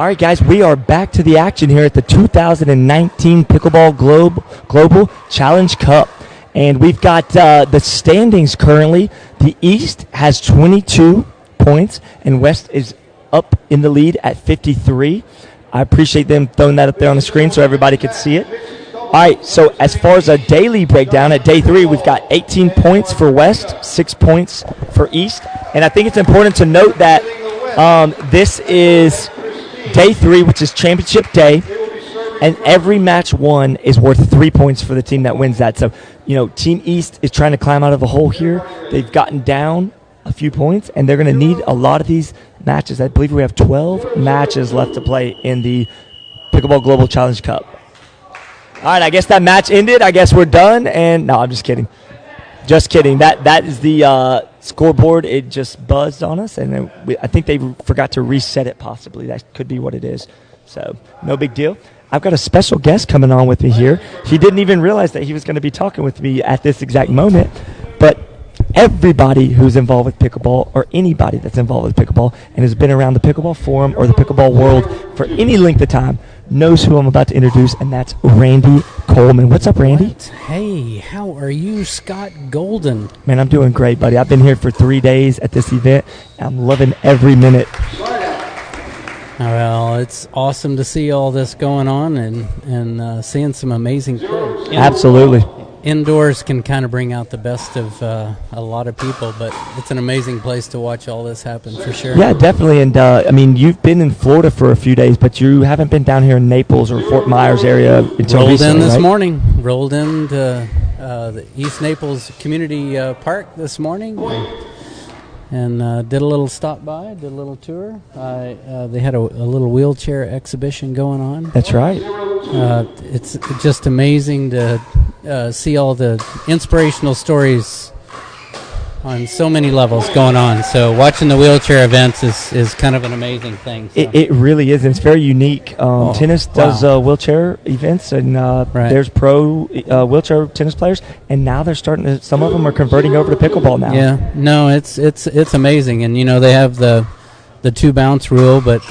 All right, guys, we are back to the action here at the 2019 Pickleball Global Challenge Cup. And we've got the standings currently. The East has 22 points, and West is up in the lead at 53. I appreciate them throwing that up there on the screen so everybody could see it. All right, so as far as a daily breakdown, at day 3, we've got 18 points for West, 6 points for East. And I think it's important to note that this is day 3, which is championship day, and every match won is worth 3 points for the team that wins that. So, Team East is trying to climb out of a hole here. They've gotten down a few points, and they're going to need a lot of these matches. I believe we have 12 matches left to play in the Pickleball Global Challenge Cup. All right, I guess that match ended. I guess we're done. And no, I'm just kidding. Just kidding. That is the scoreboard. It just buzzed on us, and I think they forgot to reset it possibly. That could be what it is. So no big deal. I've got a special guest coming on with me here. He didn't even realize that he was going to be talking with me at this exact moment. But everybody who's involved with pickleball, or anybody that's involved with pickleball and has been around the pickleball forum or the pickleball world for any length of time, knows who I'm about to introduce, and that's Randy Coleman. What's up, Randy? What? Hey, how are you, Scott Golden? Man, I'm doing great, buddy. I've been here for 3 days at this event. I'm loving every minute. Well, it's awesome to see all this going on and seeing some amazing play. Absolutely. Indoors can kind of bring out the best of a lot of people, but it's an amazing place to watch all this happen for sure. Yeah, definitely. And you've been in Florida for a few days, but you haven't been down here in Naples or Fort Myers area until recently, in this right? morning. Rolled into the East Naples Community Park this morning. And did a little stop by, did a little tour. They had a little wheelchair exhibition going on. That's right. It's just amazing to see all the inspirational stories on so many levels going on. So watching the wheelchair events is kind of an amazing thing. So. It really is. It's very unique. Tennis does wheelchair events, and there's pro wheelchair tennis players, and now they're starting to. Some of them are converting over to pickleball now. Yeah, no, it's amazing, and they have the 2 bounce rule, but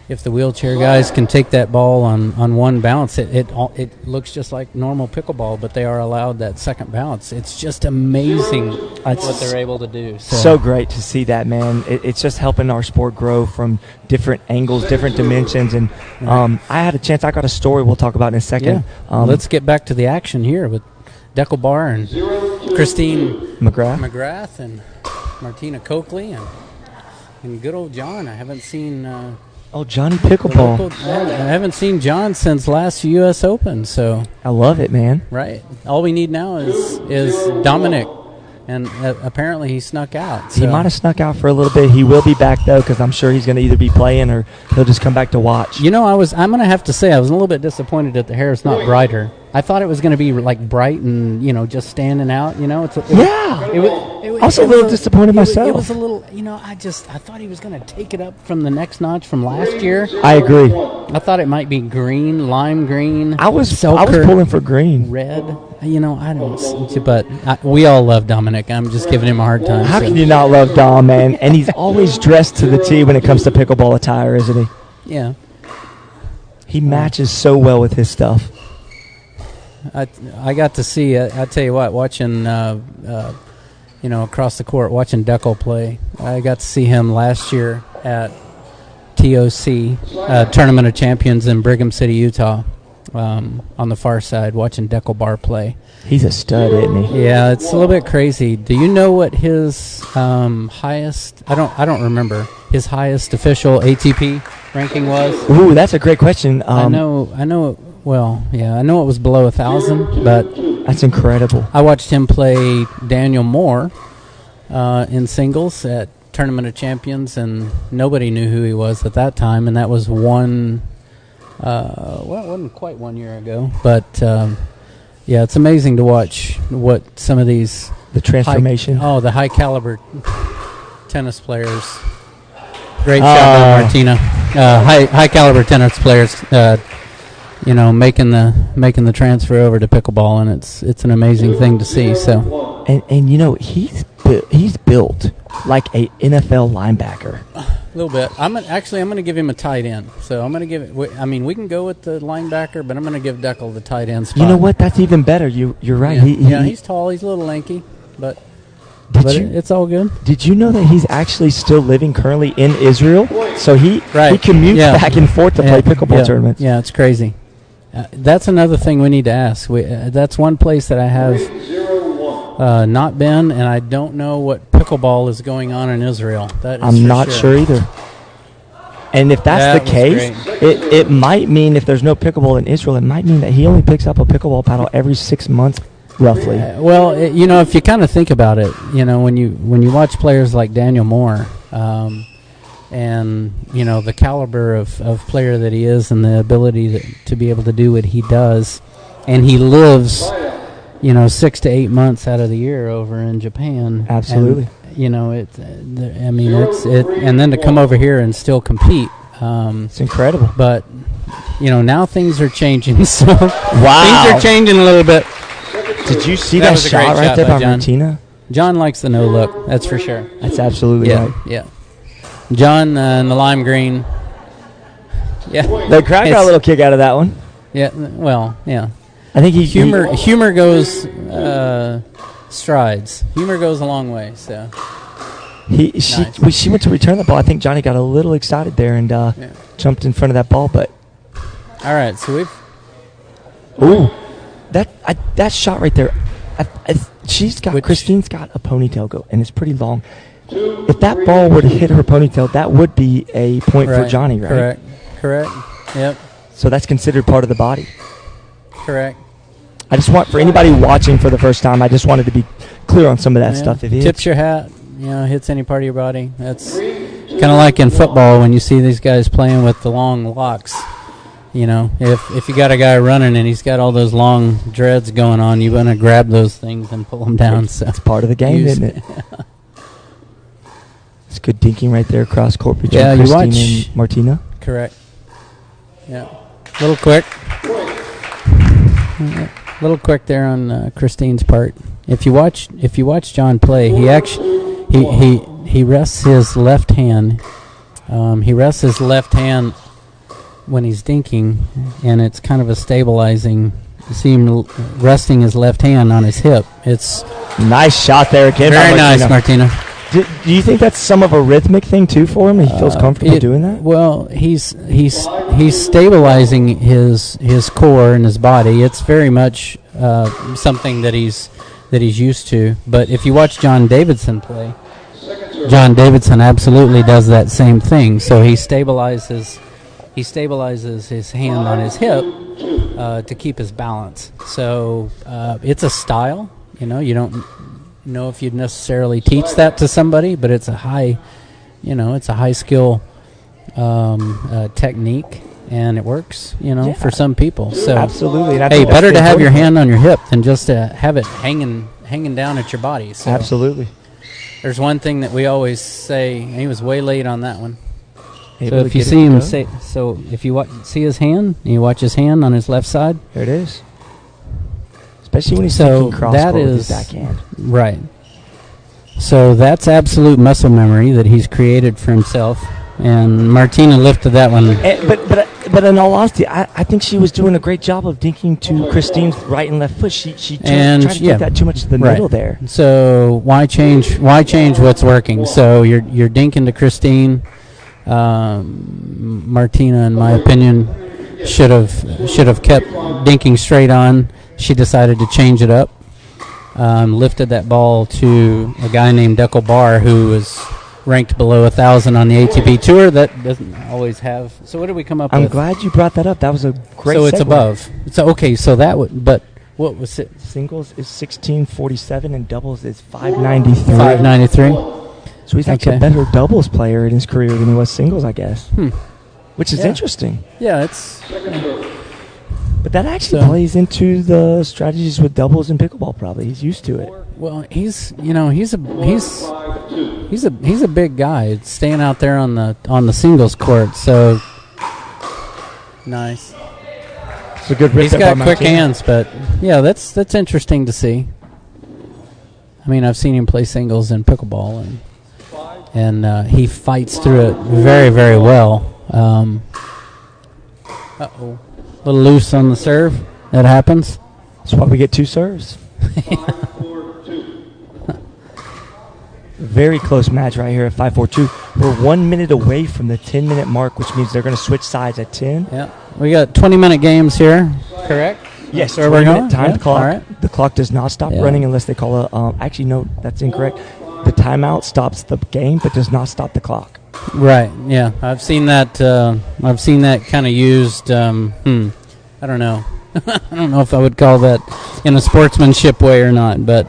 if the wheelchair guys can take that ball on one bounce, it looks just like normal pickleball, but they are allowed that second bounce. It's just amazing what they're able to do. So great to see that, man. It's just helping our sport grow from different angles, different dimensions. And I had a chance. I got a story we'll talk about in a second. Yeah. Let's get back to the action here with Dekel and Christine McGrath and Martina Kochli and good old John. I haven't seen... Jonny Pickleball. I haven't seen John since last U.S. Open, so I love it, man. Right. All we need now is Dominic, and apparently he snuck out. So. He might have snuck out for a little bit. He will be back though, because I'm sure he's going to either be playing or he'll just come back to watch. I'm going to have to say I was a little bit disappointed that the hair is not brighter. I thought it was going to be like bright and just standing out. I was a little disappointed myself. It was a little. I thought he was going to take it up from the next notch from last year. I agree. I thought it might be green, lime green. I was pulling for green, red. I don't. But we all love Dominic. I'm just giving him a hard time. How can you not love Dom, man? And he's always dressed to the T when it comes to pickleball attire, isn't he? Yeah. He matches so well with his stuff. I got to see. I tell you what, watching. Across the court, watching Dekel play. I got to see him last year at TOC, Tournament of Champions in Brigham City, Utah, on the far side, watching Dekel play. He's a stud, isn't he? Yeah, it's a little bit crazy. Do you know what his highest? I don't remember his highest official ATP ranking was. Ooh, that's a great question. I know. Well, yeah, I know it was below 1,000, but that's incredible. I watched him play Daniel Moore in singles at Tournament of Champions, and nobody knew who he was at that time, and that was it wasn't quite 1 year ago, but it's amazing to watch what some of these the transformation. The high caliber tennis players. Great job there, Martina. High caliber tennis players. Making the transfer over to pickleball, and it's an amazing thing to see. So, and he's built like a NFL linebacker. little bit. I'm going to give him a tight end. So I'm going to give it. I mean, we can go with the linebacker, but I'm going to give Dekel the tight end spot. You know what? That's even better. You're right. Yeah, he's tall. He's a little lanky, but it's all good. Did you know that he's actually still living currently in Israel? So he commutes back and forth to play pickleball tournaments. Yeah, it's crazy. That's another thing we need to ask. That's one place that I have not been, and I don't know what pickleball is going on in Israel. I'm not sure either. And if that's the case, it might mean if there's no pickleball in Israel, it might mean that he only picks up a pickleball paddle every 6 months, roughly. If you kind of think about it, when you watch players like Daniel Moore, and the caliber of player that he is, and the ability to be able to do what he does, and he lives 6 to 8 months out of the year over in Japan. Absolutely. And then to come over here and still compete. It's incredible. But now things are changing. So wow, things are changing a little bit. Did you see that shot right there by Martina? John likes the no look. That's for sure. That's absolutely right. Yeah. John in the lime green. Yeah. The crowd got a little kick out of that one. Yeah. Well, yeah. I think humor goes strides. Humor goes a long way. So she went to return the ball. I think Johnny got a little excited there and jumped in front of that ball. But all right, so that shot right there. Christine's got a ponytail and it's pretty long. If that ball were to hit her ponytail, that would be a point for Johnny, right? Correct. Yep. So that's considered part of the body. Correct. I just want, for anybody watching for the first time, I just wanted to be clear on some of that stuff. If it tips your hat, hits any part of your body. That's kind of like in football when you see these guys playing with the long locks. If you got a guy running and he's got all those long dreads going on, you want to grab those things and pull them down. It's part of the game, isn't it? It's good dinking right there across court between Christine and Martina. Correct. Yeah. A little quick. A little quick there on Christine's part. If you watch John play, he rests his left hand. He rests his left hand when he's dinking, and it's kind of a stabilizing. You see him resting his left hand on his hip. It's nice shot there again. Very nice, Martina. Do you think that's some of a rhythmic thing too for him? He feels comfortable doing that. Well, he's stabilizing his core and his body. It's very much something that he's used to. But if you watch John Davidson play, John Davidson absolutely does that same thing. So he stabilizes his hand on his hip to keep his balance. So it's a style. You don't know if you'd necessarily teach that to somebody, but it's a high skill technique, and it works, for some people. So absolutely. Hey, better to have your hand on your hip than just to have it hanging down at your body. So absolutely. There's one thing that we always say, and he was way late on that one. So if you see him if you see his hand, and you watch his hand on his left side, there it is. Especially when he's taking cross-court with his backhand. Right. So that's absolute muscle memory that he's created for himself. And Martina lifted that one. But in all honesty, I think she was doing a great job of dinking to Christine's right and left foot. She tried to take that too much to the middle there. So why change what's working? So you're dinking to Christine. Martina, in my opinion, should have kept dinking straight on. She decided to change it up. Lifted that ball to a guy named Dekel, who was ranked below 1,000 on the ATP Tour. That doesn't always have. So what did we come up with? I'm glad you brought that up. That was a great. So it's above. So okay. So that would. But what was it? Singles is 1647 and doubles is 593. 593. So he's actually a better doubles player in his career than he was singles, I guess. Which is interesting. Yeah, it's. But that actually plays into the strategies with doubles and pickleball. Probably he's used to it. Well, he's a big guy staying out there on the singles court. So nice. It's a good. He's got quick hands, but that's interesting to see. I mean, I've seen him play singles in pickleball, and he fights through it very, very well. A little loose on the serve. That happens. That's why we get 2 serves. Very close match right here at 5-4-2. We're 1 minute away from the 10-minute mark, which means they're going to switch sides at 10. Yeah, we got 20-minute games here. Correct? Yes, so we're going. Time clock. All right. The clock does not stop running unless they call a. Actually, no, that's incorrect. The timeout stops the game, but does not stop the clock. Right. Yeah, I've seen that. I've seen that kind of used. I don't know. I don't know if I would call that in a sportsmanship way or not, but.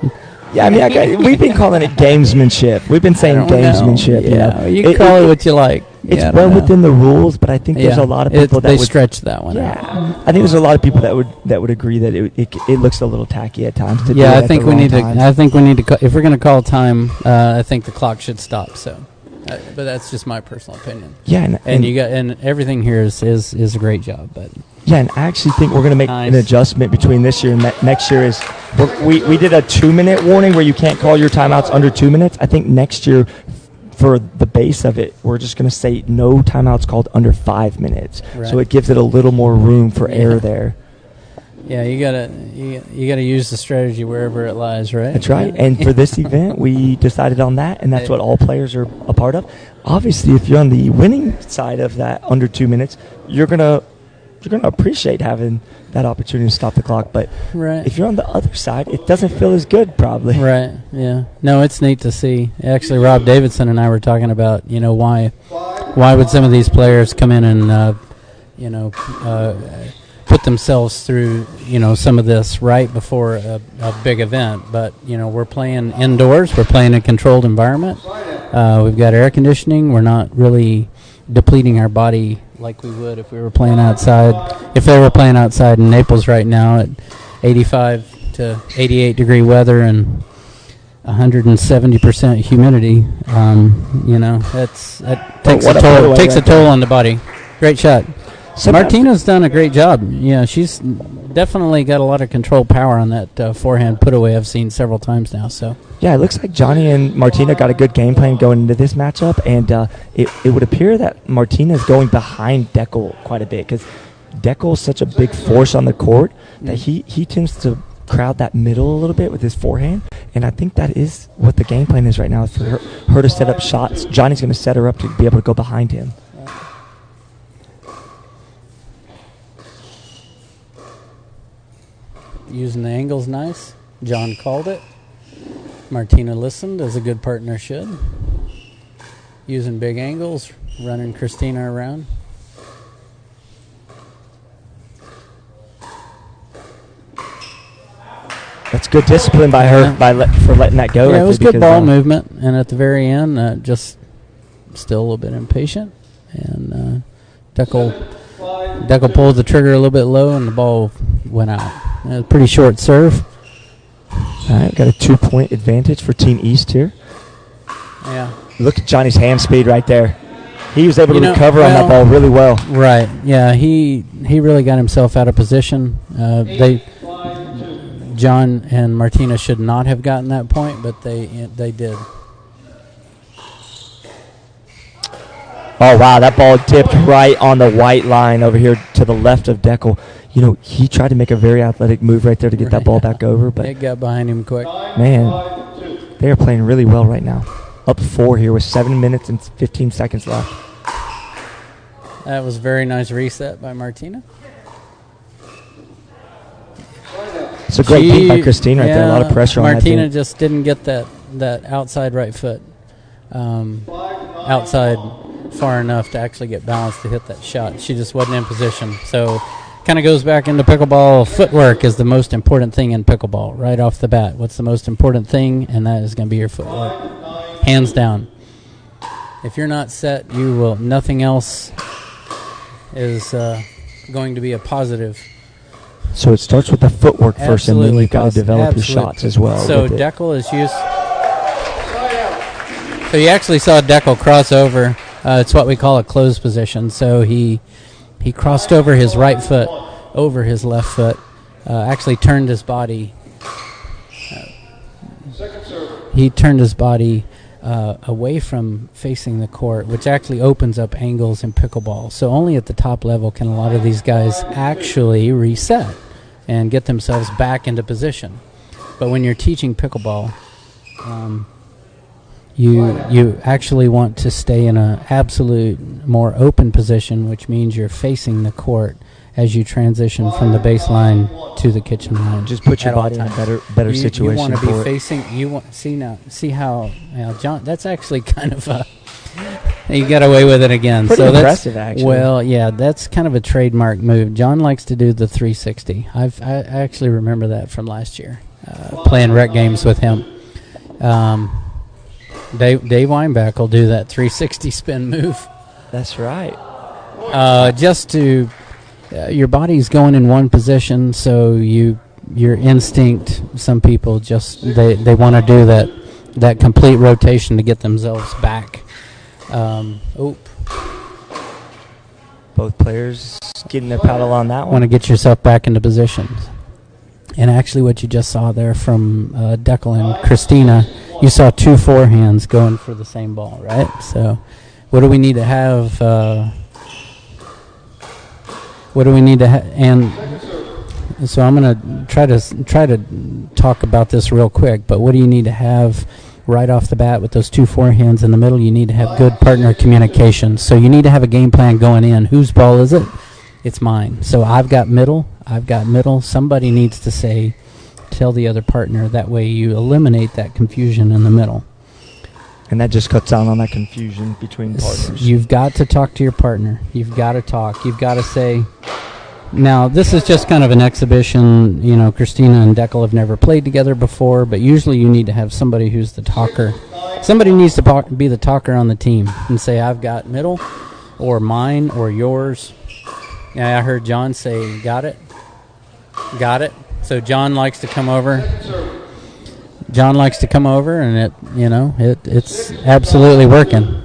Yeah, I mean, we've been calling it gamesmanship. We've been saying gamesmanship. Yeah, you can call it what you like. It's well within the rules, but I think there's a lot of people that they would stretch that one. Yeah, I think there's a lot of people that would agree that it looks a little tacky at times. To I think we need to. I think we need to. If we're going to call time, I think the clock should stop. So, but that's just my personal opinion. Yeah, and you got everything here is a great job, but. Yeah, and I actually think we're going to make an adjustment between this year and next year. We did a 2-minute warning where you can't call your timeouts under 2 minutes. I think next year, for the base of it, we're just going to say no timeouts called under 5 minutes. Right. So it gives it a little more room for error there. Yeah, you gotta use the strategy wherever it lies, right? That's right. And for this event, we decided on that, and that's what all players are a part of. Obviously, if you're on the winning side of that under 2 minutes, you're gonna appreciate having that opportunity to stop the clock. But if you're on the other side, it doesn't feel as good, probably. Right, yeah. No, it's neat to see. Actually, Rob Davidson and I were talking about, why would some of these players come in and, put themselves through, some of this right before a big event. But, we're playing indoors. We're playing in a controlled environment. We've got air conditioning. We're not really depleting our body like we would if we were playing outside. If they were playing outside in Naples right now at 85 to 88 degree weather and 170% humidity, that takes a toll on the body. Great shot. So Martina's done a great job. Yeah, she's definitely got a lot of control power on that forehand put away. I've seen several times now. So yeah, it looks like Jonny and Martina got a good game plan going into this matchup, and it would appear that Martina is going behind Dekel quite a bit because Dekel is such a big force on the court that he tends to crowd that middle a little bit with his forehand, and I think that is what the game plan is right now, is for her to set up shots. Johnny's going to set her up to be able to go behind him. Using the angles nice. John called it. Martina listened, as a good partner should. Using big angles, running Christina around. That's good discipline by her for letting that go. Yeah, it was good ball movement, and at the very end, just still a little bit impatient. And Dekel pulled the trigger a little bit low, and the ball went out. A pretty short serve. All right, got a 2-point advantage for Team East here. Yeah. Look at Johnny's hand speed right there. He was able to recover on that ball really well. Right. Yeah, he really got himself out of position. John and Martina should not have gotten that point, but they did. Oh, wow, that ball tipped right on the white line over here to the left of Dekel. He tried to make a very athletic move right there to get that ball back over, but it got behind him quick. Man, they are playing really well right now. Up 4 here with 7 minutes and 15 seconds left. That was a very nice reset by Martina. It's a great beat by Christine right there. A lot of pressure on that. Martina just didn't get that outside right foot outside far enough to actually get balanced to hit that shot. She just wasn't in position. So kind of goes back into pickleball. Footwork is the most important thing in pickleball right off the bat. What's the most important thing? And that is going to be your footwork. Hands down. If you're not set, you will. Nothing else is going to be a positive. So it starts with the footwork first, and then you've got to develop your shots as well. So Dekel is used. So you actually saw Dekel cross over. It's what we call a closed position. So he crossed over his right foot over his left foot. Actually turned his body. He turned his body away from facing the court, which actually opens up angles in pickleball. So only at the top level can a lot of these guys actually reset and get themselves back into position. But when you're teaching pickleball, you actually want to stay in an absolute more open position, which means you're facing the court as you transition from the baseline to the kitchen line. Just put your body in a better situation. You want to be facing. You want see how John. That's actually kind of a. You got away with it again. Pretty so impressive, actually. Well, yeah, that's kind of a trademark move. John likes to do the 360. I actually remember that from last year, playing rec games with him. Dave Weinbach will do that 360 spin move. That's right. Just to. Your body's going in one position, so your instinct. Some people just they want to do that complete rotation to get themselves back. Both players getting their paddle on that one. Want to get yourself back into position. And actually, what you just saw there from Dekel and Christina, you saw two forehands going for the same ball, right? So, what do we need to have? What do we need to and so I'm going to try to talk about this real quick, but what do you need to have right off the bat with those two forehands in the middle? You need to have good partner communication. So you need to have a game plan going in. Whose ball is it? It's mine. So I've got middle. Somebody needs to tell the other partner. That way you eliminate that confusion in the middle. And that just cuts down on that confusion between partners. You've got to talk to your partner. You've got to talk. You've got to say, now this is just kind of an exhibition. You know, Christina and Dekel have never played together before, but usually you need to have somebody who's the talker. Somebody needs to be the talker on the team and say, I've got middle, or mine, or yours. Yeah, I heard John say, got it. So John likes to come over. And it's absolutely working.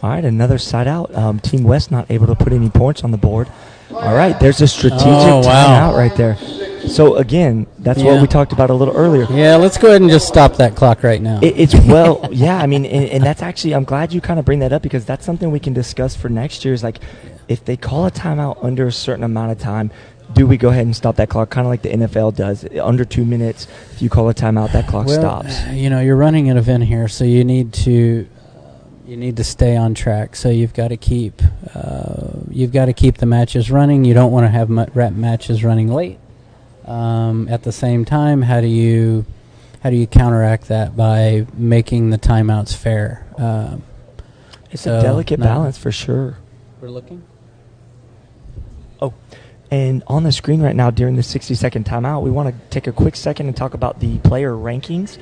All right, another side out. Team West not able to put any points on the board. All right, there's a strategic timeout right there. So, again, that's what we talked about a little earlier. Yeah, let's go ahead and just stop that clock right now. And that's actually, I'm glad you kind of bring that up, because that's something we can discuss for next year is, like, if they call a timeout under a certain amount of time, do we go ahead and stop that clock, kind of like the NFL does? Under 2 minutes, if you call a timeout, that clock stops. You're running an event here, so you need to stay on track. So you've got to keep the matches running. You don't want to have matches running late. At the same time, how do you counteract that by making the timeouts fair? It's a delicate balance for sure. We're looking. Oh. And on the screen right now during the 60-second timeout, we want to take a quick second and talk about the player rankings.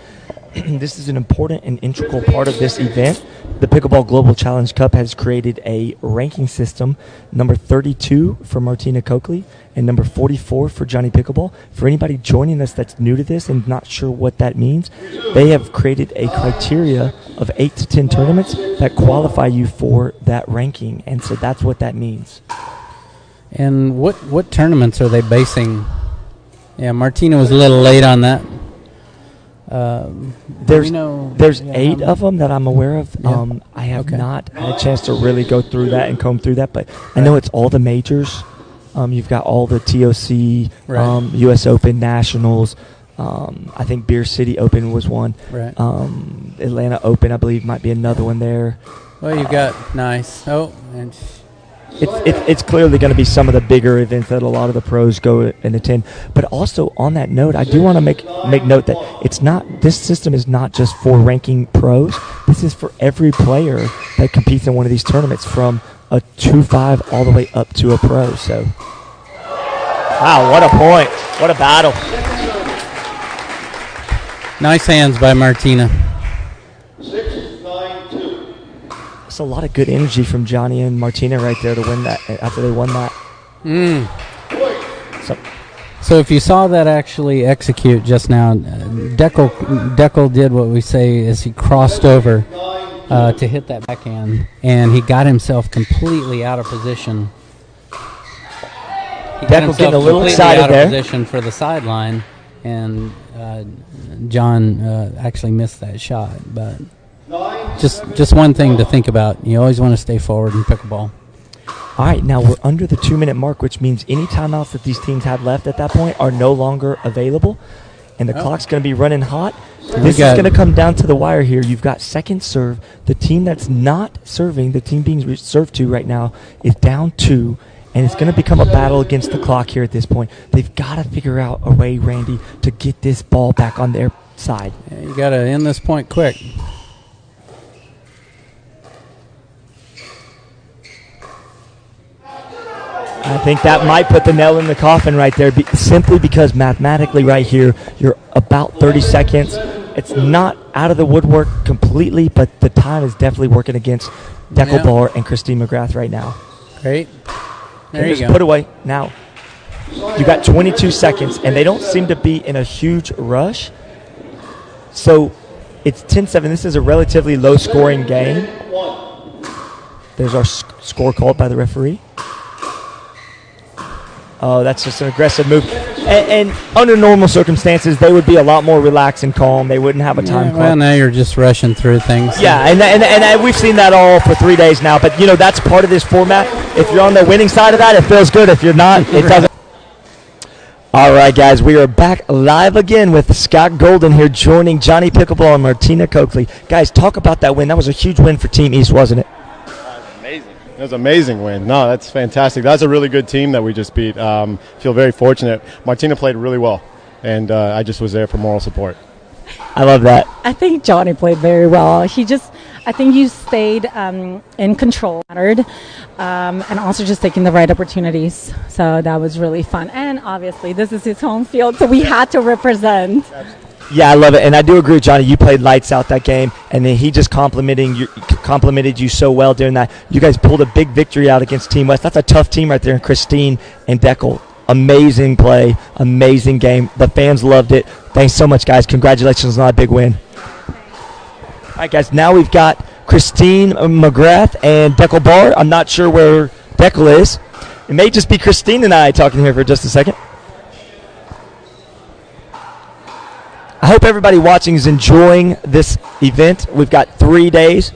This is an important and integral part of this event. The Pickleball Global Challenge Cup has created a ranking system, number 32 for Martina Kochli and number 44 for Jonny Pickleball. For anybody joining us that's new to this and not sure what that means, they have created a criteria of 8 to 10 tournaments that qualify you for that ranking, and so that's what that means. And what tournaments are they basing? Yeah, Martina was a little late on that. There's 8 of them that I'm aware of. Yeah. I have not had a chance to really go through that and comb through that, but I know it's all the majors. You've got all the TOC, U.S. Open, Nationals. I think Beer City Open was one. Right. Atlanta Open, I believe, might be another one there. Well, you've got nice. Oh, and it's clearly going to be some of the bigger events that a lot of the pros go and attend. But also on that note, I do want to make note that this system is not just for ranking pros. This is for every player that competes in one of these tournaments, from a 2-5 all the way up to a pro. So, wow, what a point. What a battle. Nice hands by Martina. That's a lot of good energy from Jonny and Martina right there to win that after they won that. So if you saw that actually execute just now, Dekel did what we say is he crossed over to hit that backhand, and he got himself completely out of position. Dekel getting a little excited there. Position for the sideline, and John actually missed that shot. But just one thing to think about. You always want to stay forward in pickleball. All right, now we're under the 2-minute mark, which means any timeouts that these teams had left at that point are no longer available, and the clock's going to be running hot. This is going to come down to the wire here. You've got second serve. The team that's not serving, the team being served to right now, is down 2, and it's going to become a battle against the clock here at this point. They've got to figure out a way, Randy, to get this ball back on their side. Yeah, you got to end this point quick. I think that might put the nail in the coffin right there, simply because mathematically right here, you're about 30 seconds. It's not out of the woodwork completely, but the time is definitely working against Dekel Bar and Christine McGrath right now. Great. There you just go. Put away. Now, you got 22 seconds, and they don't seem to be in a huge rush. So it's 10-7. This is a relatively low-scoring game. There's our score called by the referee. Oh, that's just an aggressive move. And under normal circumstances, they would be a lot more relaxed and calm. They wouldn't have a time clock. Well, now you're just rushing through things. Yeah, and we've seen that all for 3 days now. But, that's part of this format. If you're on the winning side of that, it feels good. If you're not, it doesn't. All right, guys, we are back live again with Scott Golden here joining Jonny Pickleball and Martina Kochli. Guys, talk about that win. That was a huge win for Team East, wasn't it? It was an amazing win. No, that's fantastic. That's a really good team that we just beat. Feel very fortunate. Martina played really well, and I just was there for moral support. I love that. I think Jonny played very well. I think you stayed in control, and also just taking the right opportunities. So that was really fun. And obviously, this is his home field, so we had to represent. Yeah, I love it, and I do agree with Jonny. You played lights out that game, and then he just complimented you so well during that. You guys pulled a big victory out against Team West. That's a tough team right there, and Christine and Dekel. Amazing play, amazing game. The fans loved it. Thanks so much, guys. Congratulations on a big win. All right, guys, now we've got Christine McGrath and Dekel Bar. I'm not sure where Dekel is. It may just be Christine and I talking here for just a second. I hope everybody watching is enjoying this event. We've got 3 days.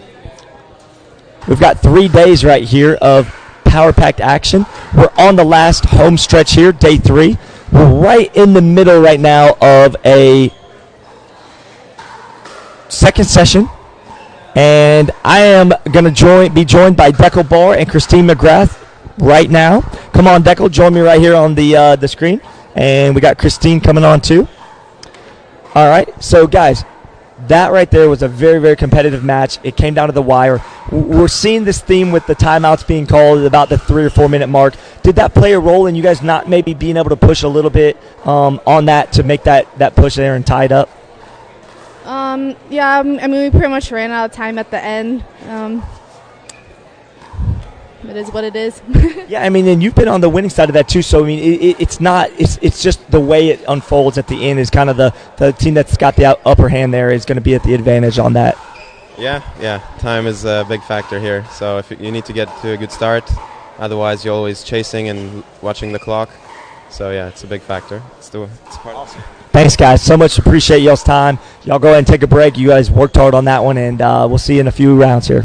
We've got 3 days right here of power-packed action. We're on the last home stretch here, day 3. We're right in the middle right now of a second session. And I am going to be joined by Dekel Bar and Christine McGrath right now. Come on, Dekel, join me right here on the screen. And we got Christine coming on too. All right, so guys, that right there was a very, very competitive match. It came down to the wire. We're seeing this theme with the timeouts being called at about the 3 or 4 minute mark. Did that play a role in you guys not maybe being able to push a little bit on that to make that push there and tie it up? Yeah, I mean, we pretty much ran out of time at the end. It is what it is. Yeah, I mean, and you've been on the winning side of that too. So I mean, it's just the way it unfolds at the end is kind of the team that's got the upper hand there is going to be at the advantage on that. Yeah. Time is a big factor here. So if you need to get to a good start, otherwise you're always chasing and watching the clock. So yeah, it's a big factor. It's part of it. Thanks, guys. So much appreciate y'all's time. Y'all go ahead and take a break. You guys worked hard on that one, and we'll see you in a few rounds here.